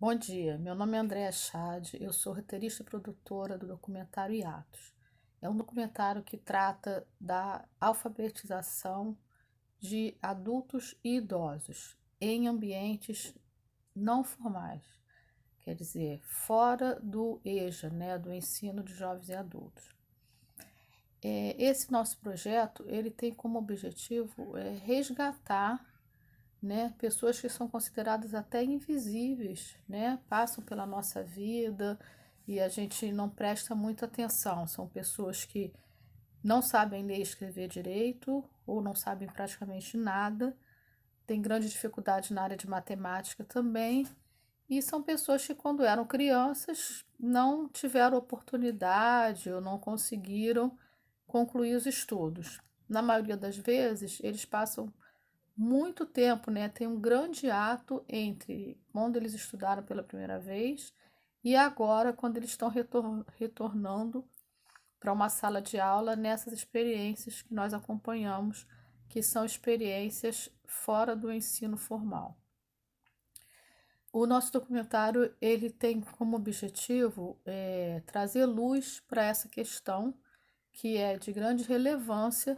Bom dia, meu nome é Andréa Chade, eu sou roteirista e produtora do documentário Hiatos. É um documentário que trata da alfabetização de adultos e idosos em ambientes não formais, quer dizer, fora do EJA, né, do ensino de jovens e adultos. Esse nosso projeto, ele tem como objetivo resgatar, né, pessoas que são consideradas até invisíveis, né, passam pela nossa vida e a gente não presta muita atenção. São pessoas que não sabem ler e escrever direito ou não sabem praticamente nada, têm grande dificuldade na área de matemática também, e são pessoas que, quando eram crianças, não tiveram oportunidade ou não conseguiram concluir os estudos. Na maioria das vezes, eles passam muito tempo, né? Tem um grande ato entre quando eles estudaram pela primeira vez e agora, quando eles estão retornando para uma sala de aula nessas experiências que nós acompanhamos, que são experiências fora do ensino formal. O nosso documentário ele tem como objetivo trazer luz para essa questão que é de grande relevância,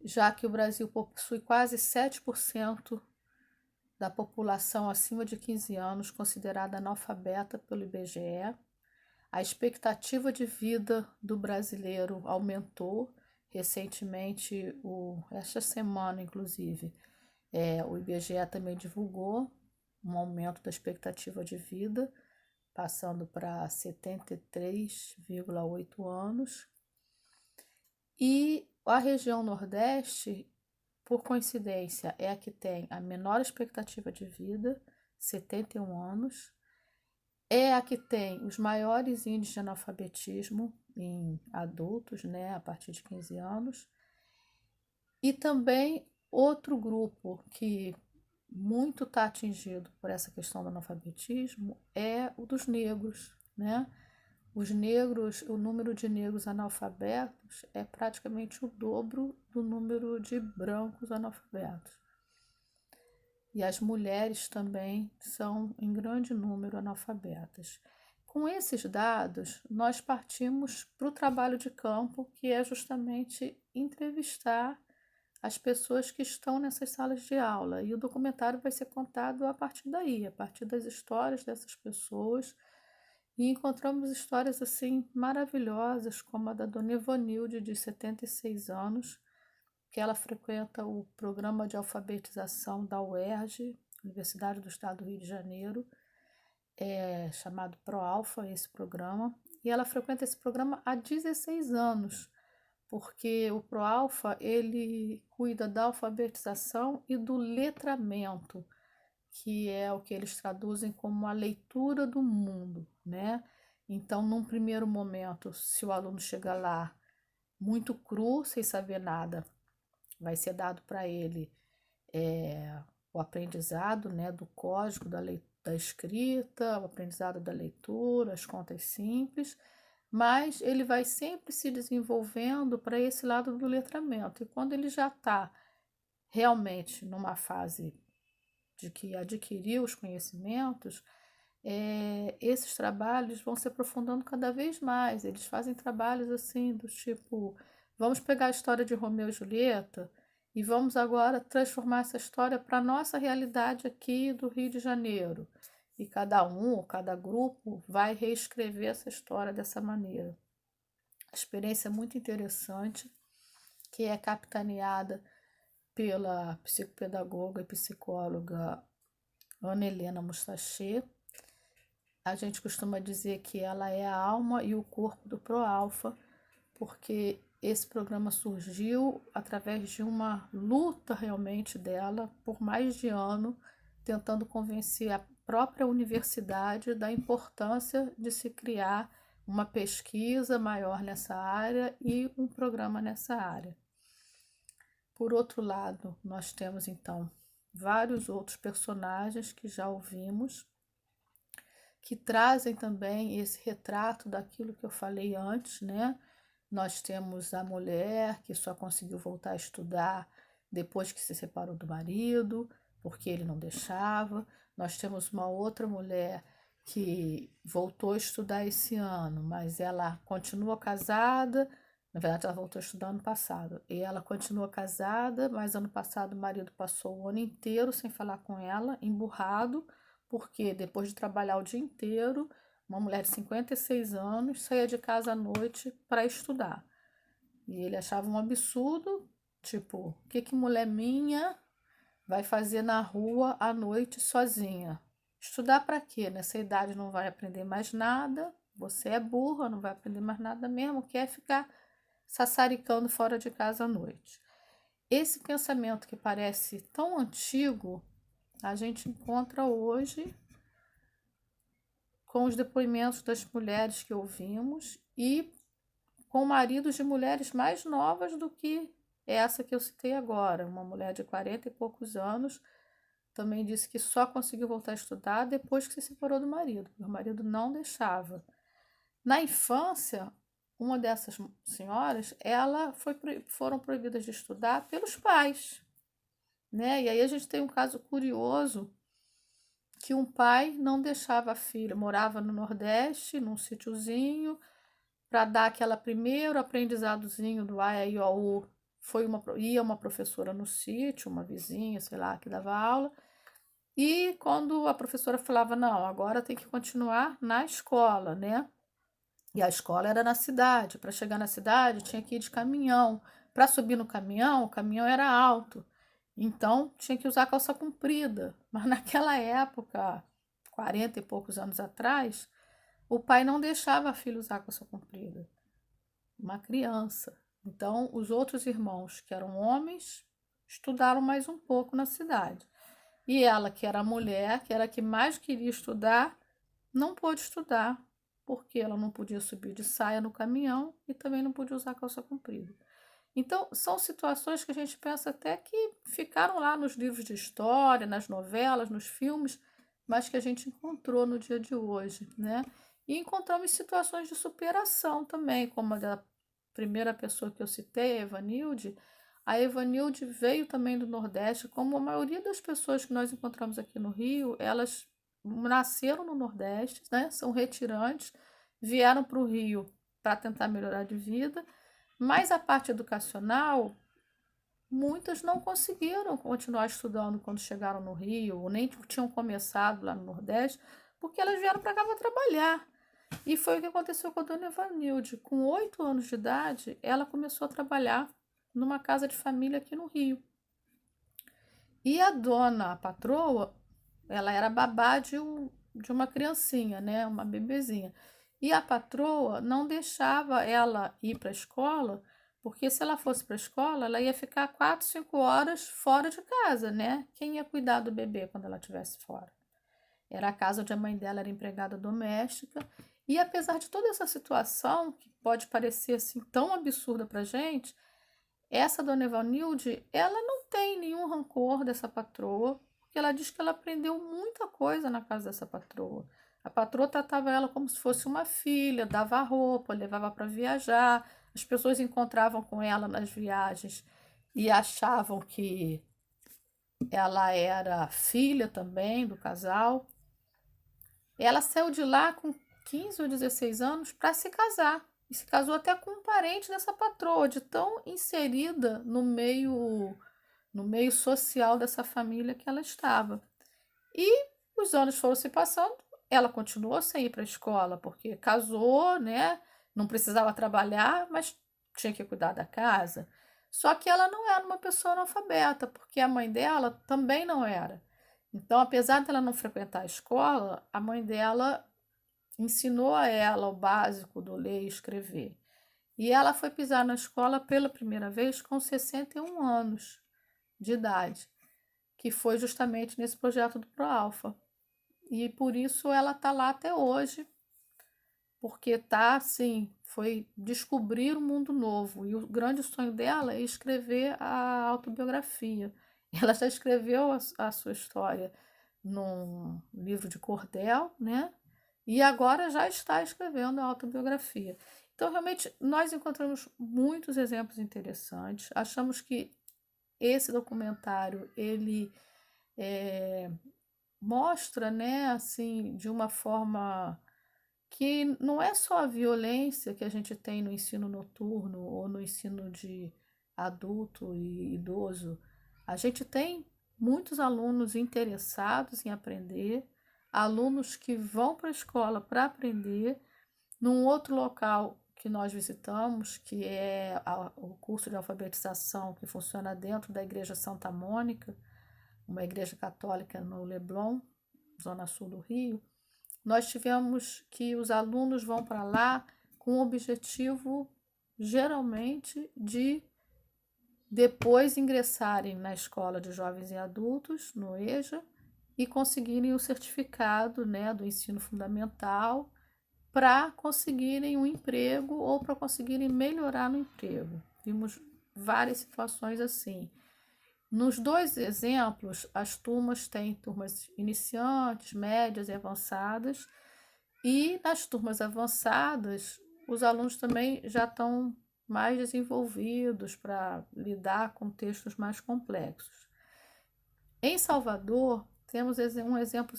já que o Brasil possui quase 7% da população acima de 15 anos considerada analfabeta pelo IBGE. A expectativa de vida do brasileiro aumentou recentemente, esta semana, inclusive. O IBGE também divulgou um aumento da expectativa de vida, passando para 73,8 anos. E a região Nordeste, por coincidência, é a que tem a menor expectativa de vida, 71 anos, é a que tem os maiores índices de analfabetismo em adultos, né, a partir de 15 anos, e também outro grupo que muito está atingido por essa questão do analfabetismo é o dos negros, né? Os negros, o número de negros analfabetos é praticamente o dobro do número de brancos analfabetos. E as mulheres também são em grande número analfabetas. Com esses dados, nós partimos para o trabalho de campo, que é justamente entrevistar as pessoas que estão nessas salas de aula. E o documentário vai ser contado a partir daí, a partir das histórias dessas pessoas. E encontramos histórias assim maravilhosas, como a da Dona Ivanilde, de 76 anos, que ela frequenta o programa de alfabetização da UERJ, Universidade do Estado do Rio de Janeiro, chamado ProAlfa, esse programa. E ela frequenta esse programa há 16 anos, porque o ProAlfa, ele cuida da alfabetização e do letramento, que é o que eles traduzem como a leitura do mundo, né? Então, num primeiro momento, se o aluno chega lá muito cru, sem saber nada, vai ser dado para ele o aprendizado, né, do código da escrita, o aprendizado da leitura, as contas simples, mas ele vai sempre se desenvolvendo para esse lado do letramento. E quando ele já está realmente numa fase de que adquiriu os conhecimentos, esses trabalhos vão se aprofundando cada vez mais. Eles fazem trabalhos assim, do tipo, vamos pegar a história de Romeu e Julieta e vamos agora transformar essa história para a nossa realidade aqui do Rio de Janeiro. E cada um, ou cada grupo, vai reescrever essa história dessa maneira. A experiência é muito interessante, que é capitaneada pela psicopedagoga e psicóloga Ana Helena Mustache. A gente costuma dizer que ela é a alma e o corpo do ProAlfa, porque esse programa surgiu através de uma luta realmente dela por mais de ano, tentando convencer a própria universidade da importância de se criar uma pesquisa maior nessa área e um programa nessa área. Por outro lado, nós temos então vários outros personagens que já ouvimos, que trazem também esse retrato daquilo que eu falei antes, né? Nós temos a mulher que só conseguiu voltar a estudar depois que se separou do marido, porque ele não deixava. Nós temos uma outra mulher que voltou a estudar esse ano, mas ela continua casada. Na verdade, ela voltou a estudar ano passado. E ela continua casada, mas ano passado o marido passou o ano inteiro sem falar com ela, emburrado, porque depois de trabalhar o dia inteiro, uma mulher de 56 anos saía de casa à noite para estudar. E ele achava um absurdo, tipo, o que que mulher minha vai fazer na rua à noite sozinha? Estudar para quê? Nessa idade não vai aprender mais nada. Você é burra, não vai aprender mais nada mesmo, quer ficar sassaricando fora de casa à noite. Esse pensamento que parece tão antigo, a gente encontra hoje com os depoimentos das mulheres que ouvimos e com maridos de mulheres mais novas do que essa que eu citei agora. Uma mulher de 40 e poucos anos também disse que só conseguiu voltar a estudar depois que se separou do marido, porque o marido não deixava. Na infância, uma dessas senhoras, foram proibidas de estudar pelos pais, né? E aí a gente tem um caso curioso que um pai não deixava a filha, morava no Nordeste, num sítiozinho, para dar aquela primeiro aprendizadozinho do A, E, I, O, U. Ia uma professora no sítio, uma vizinha, sei lá, que dava aula. E quando a professora falava, não, agora tem que continuar na escola, né? E a escola era na cidade. Para chegar na cidade, tinha que ir de caminhão. Para subir no caminhão, o caminhão era alto. Então, tinha que usar calça comprida. Mas naquela época, 40 e poucos anos atrás, o pai não deixava a filha usar calça comprida. Uma criança. Então, os outros irmãos, que eram homens, estudaram mais um pouco na cidade. E ela, que era a mulher, que era a que mais queria estudar, não pôde estudar, porque ela não podia subir de saia no caminhão e também não podia usar calça comprida. Então, são situações que a gente pensa até que ficaram lá nos livros de história, nas novelas, nos filmes, mas que a gente encontrou no dia de hoje, né? E encontramos situações de superação também, como a da primeira pessoa que eu citei, a Evanilde. A Evanilde veio também do Nordeste, como a maioria das pessoas que nós encontramos aqui no Rio, elas nasceram no Nordeste, né? São retirantes, vieram para o Rio para tentar melhorar de vida, mas a parte educacional, muitas não conseguiram continuar estudando quando chegaram no Rio, ou nem tinham começado lá no Nordeste, porque elas vieram para cá para trabalhar. E foi o que aconteceu com a dona Evanilde. Com 8 anos de idade, ela começou a trabalhar numa casa de família aqui no Rio. E a dona, a patroa, ela era babá de uma criancinha, né? Uma bebezinha. E a patroa não deixava ela ir para a escola, porque se ela fosse para a escola, ela ia ficar 4, 5 horas fora de casa, né? Quem ia cuidar do bebê quando ela estivesse fora? Era a casa onde a mãe dela era empregada doméstica. E apesar de toda essa situação, que pode parecer assim tão absurda para gente, essa dona Evanilde, ela não tem nenhum rancor dessa patroa, porque ela diz que ela aprendeu muita coisa na casa dessa patroa. A patroa tratava ela como se fosse uma filha, dava roupa, levava para viajar. As pessoas encontravam com ela nas viagens e achavam que ela era filha também do casal. Ela saiu de lá com 15 ou 16 anos para se casar. E se casou até com um parente dessa patroa, de tão inserida no meio social dessa família que ela estava. E os anos foram se passando, ela continuou sem ir para a escola, porque casou, né? Não precisava trabalhar, mas tinha que cuidar da casa. Só que ela não era uma pessoa analfabeta, porque a mãe dela também não era. Então, apesar dela não frequentar a escola, a mãe dela ensinou a ela o básico do ler e escrever. E ela foi pisar na escola pela primeira vez com 61 anos de idade, que foi justamente nesse projeto do ProAlfa. E por isso ela está lá até hoje, porque tá assim, foi descobrir um mundo novo. E o grande sonho dela é escrever a autobiografia. Ela já escreveu a sua história num livro de cordel, né? E agora já está escrevendo a autobiografia. Então, realmente, nós encontramos muitos exemplos interessantes. Achamos que esse documentário, ele mostra, né, assim, de uma forma que não é só a violência que a gente tem no ensino noturno ou no ensino de adulto e idoso. A gente tem muitos alunos interessados em aprender, alunos que vão para a escola para aprender. Num outro local que nós visitamos, que é o curso de alfabetização que funciona dentro da Igreja Santa Mônica, uma igreja católica no Leblon, zona sul do Rio, nós tivemos que os alunos vão para lá com o objetivo, geralmente, de depois ingressarem na escola de jovens e adultos, no EJA, e conseguirem o certificado, né, do ensino fundamental para conseguirem um emprego ou para conseguirem melhorar no emprego. Vimos várias situações assim. Nos dois exemplos, as turmas têm turmas iniciantes, médias e avançadas, e nas turmas avançadas, os alunos também já estão mais desenvolvidos para lidar com textos mais complexos. Em Salvador, temos um exemplo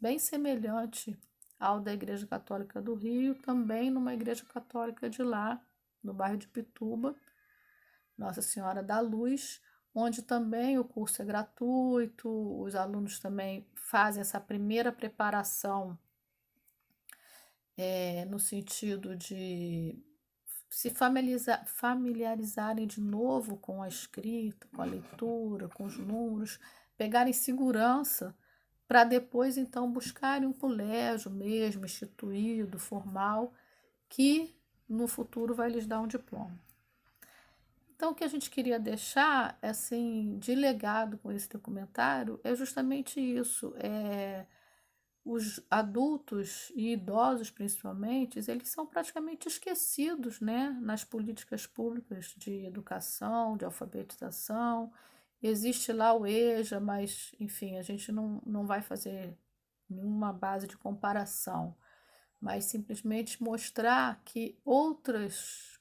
bem semelhante ao da Igreja Católica do Rio, também numa igreja católica de lá, no bairro de Pituba, Nossa Senhora da Luz, onde também o curso é gratuito, os alunos também fazem essa primeira preparação no sentido de se familiarizarem de novo com a escrita, com a leitura, com os números, pegarem segurança para depois então buscarem um colégio mesmo, instituído, formal, que no futuro vai lhes dar um diploma. Então, o que a gente queria deixar, assim, de legado com esse documentário é justamente isso. Os adultos e idosos, principalmente, eles são praticamente esquecidos, né, nas políticas públicas de educação, de alfabetização. Existe lá o EJA, mas, enfim, a gente não vai fazer nenhuma base de comparação, mas simplesmente mostrar que outras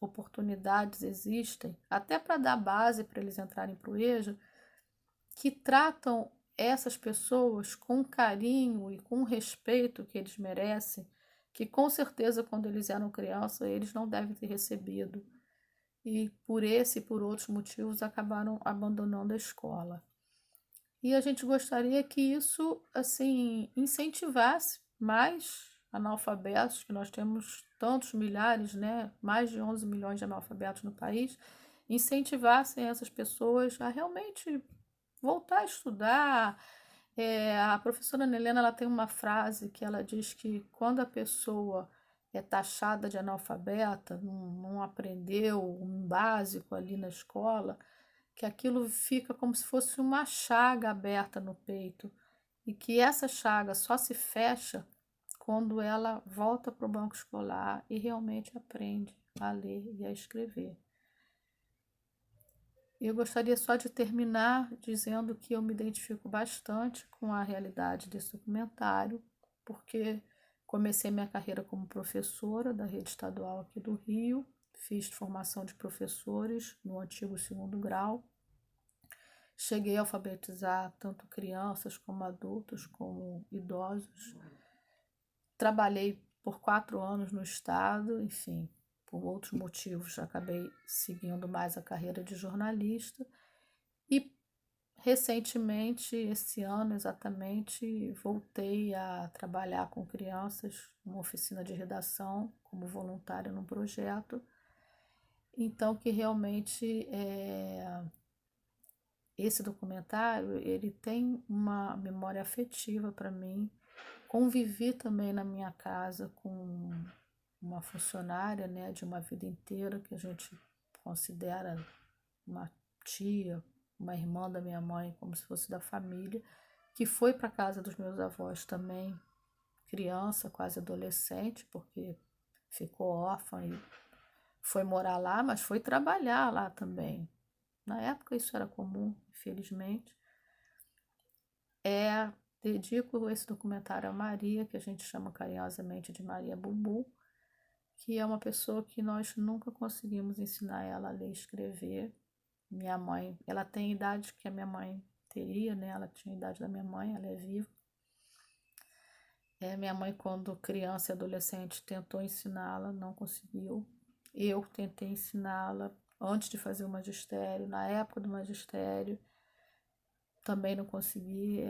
oportunidades existem, até para dar base para eles entrarem para o EJA, que tratam essas pessoas com carinho e com respeito que eles merecem, que com certeza quando eles eram crianças eles não devem ter recebido. E por esse e por outros motivos acabaram abandonando a escola. E a gente gostaria que isso, assim, incentivasse mais analfabetos, que nós temos tantos milhares, né, mais de 11 milhões de analfabetos no país, incentivassem essas pessoas a realmente voltar a estudar. A professora Ana Helena, ela tem uma frase que ela diz que quando a pessoa é taxada de analfabeta, não aprendeu um básico ali na escola, que aquilo fica como se fosse uma chaga aberta no peito e que essa chaga só se fecha quando ela volta para o banco escolar e realmente aprende a ler e a escrever. Eu gostaria só de terminar dizendo que eu me identifico bastante com a realidade desse documentário, porque comecei minha carreira como professora da rede estadual aqui do Rio, fiz formação de professores no antigo segundo grau, cheguei a alfabetizar tanto crianças como adultos, como idosos, trabalhei por 4 anos no estado, enfim, por outros motivos acabei seguindo mais a carreira de jornalista e recentemente, esse ano exatamente, voltei a trabalhar com crianças numa oficina de redação como voluntária num projeto. Então, que realmente esse documentário ele tem uma memória afetiva para mim. Convivi também na minha casa com uma funcionária, né, de uma vida inteira que a gente considera uma tia, uma irmã da minha mãe, como se fosse da família, que foi para a casa dos meus avós também, criança, quase adolescente, porque ficou órfã e foi morar lá, mas foi trabalhar lá também. Na época isso era comum, infelizmente. Dedico esse documentário a Maria, que a gente chama carinhosamente de Maria Bubu, que é uma pessoa que nós nunca conseguimos ensinar ela a ler e escrever. Minha mãe, ela tem a idade que a minha mãe teria, né? Ela tinha a idade da minha mãe, ela é viva. Minha mãe, quando criança e adolescente, tentou ensiná-la, não conseguiu. Eu tentei ensiná-la antes de fazer o magistério, na época do magistério, também não consegui.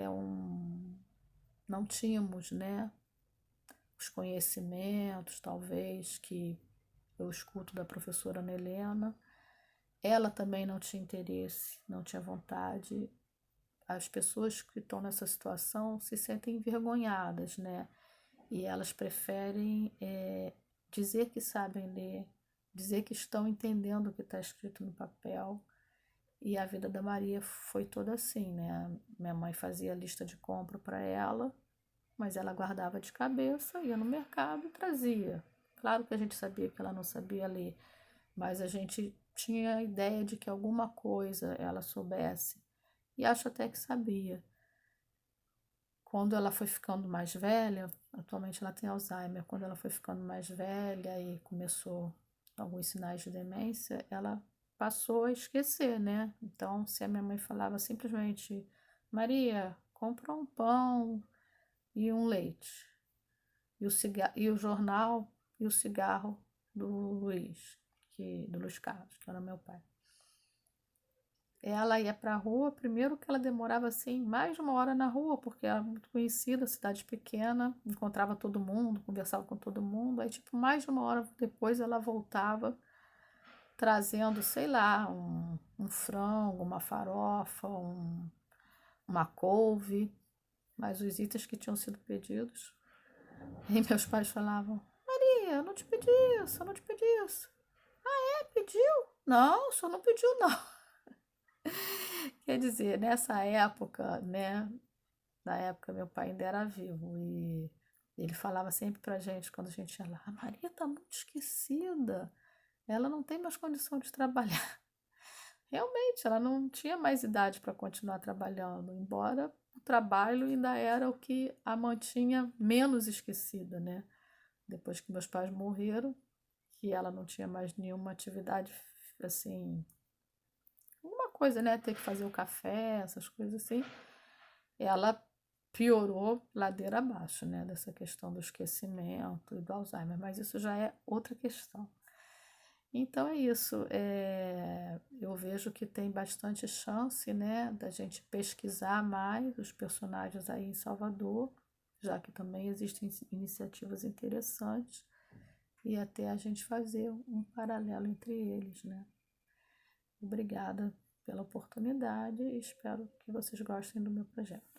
Não tínhamos, né, os conhecimentos, talvez, que eu escuto da professora Ana Helena. Ela também não tinha interesse, não tinha vontade. As pessoas que estão nessa situação se sentem envergonhadas, né? E elas preferem dizer que sabem ler, dizer que estão entendendo o que está escrito no papel. E a vida da Maria foi toda assim, né? Minha mãe fazia lista de compra para ela, mas ela guardava de cabeça, ia no mercado e trazia. Claro que a gente sabia que ela não sabia ler, mas a gente tinha a ideia de que alguma coisa ela soubesse. E acho até que sabia. Quando ela foi ficando mais velha, atualmente ela tem Alzheimer, quando ela foi ficando mais velha e começou alguns sinais de demência, ela passou a esquecer, né? Então, se a minha mãe falava simplesmente, Maria, compra um pão e um leite, e o jornal e o cigarro do Luiz, do Luiz Carlos, que era meu pai. Ela ia para a rua, primeiro que ela demorava assim mais de uma hora na rua, porque era muito conhecida, cidade pequena, encontrava todo mundo, conversava com todo mundo. Aí, tipo, mais de uma hora depois ela voltava trazendo, sei lá, um frango, uma farofa, uma couve, mas os itens que tinham sido pedidos. E meus pais falavam: Maria, eu não te pedi isso, eu não te pedi isso. Pediu? Não, o senhor não pediu, não. Quer dizer, nessa época, né? Na época meu pai ainda era vivo e ele falava sempre pra gente quando a gente ia lá, a Maria tá muito esquecida, ela não tem mais condição de trabalhar. Realmente, ela não tinha mais idade para continuar trabalhando, embora o trabalho ainda era o que a mantinha menos esquecida, né? Depois que meus pais morreram, que ela não tinha mais nenhuma atividade assim, alguma coisa, né? Ter que fazer o café, essas coisas assim. Ela piorou ladeira abaixo, né? Dessa questão do esquecimento e do Alzheimer, mas isso já é outra questão. Então é isso. Eu vejo que tem bastante chance, né, da gente pesquisar mais os personagens aí em Salvador, já que também existem iniciativas interessantes, e até a gente fazer um paralelo entre eles, né? Obrigada pela oportunidade e espero que vocês gostem do meu projeto.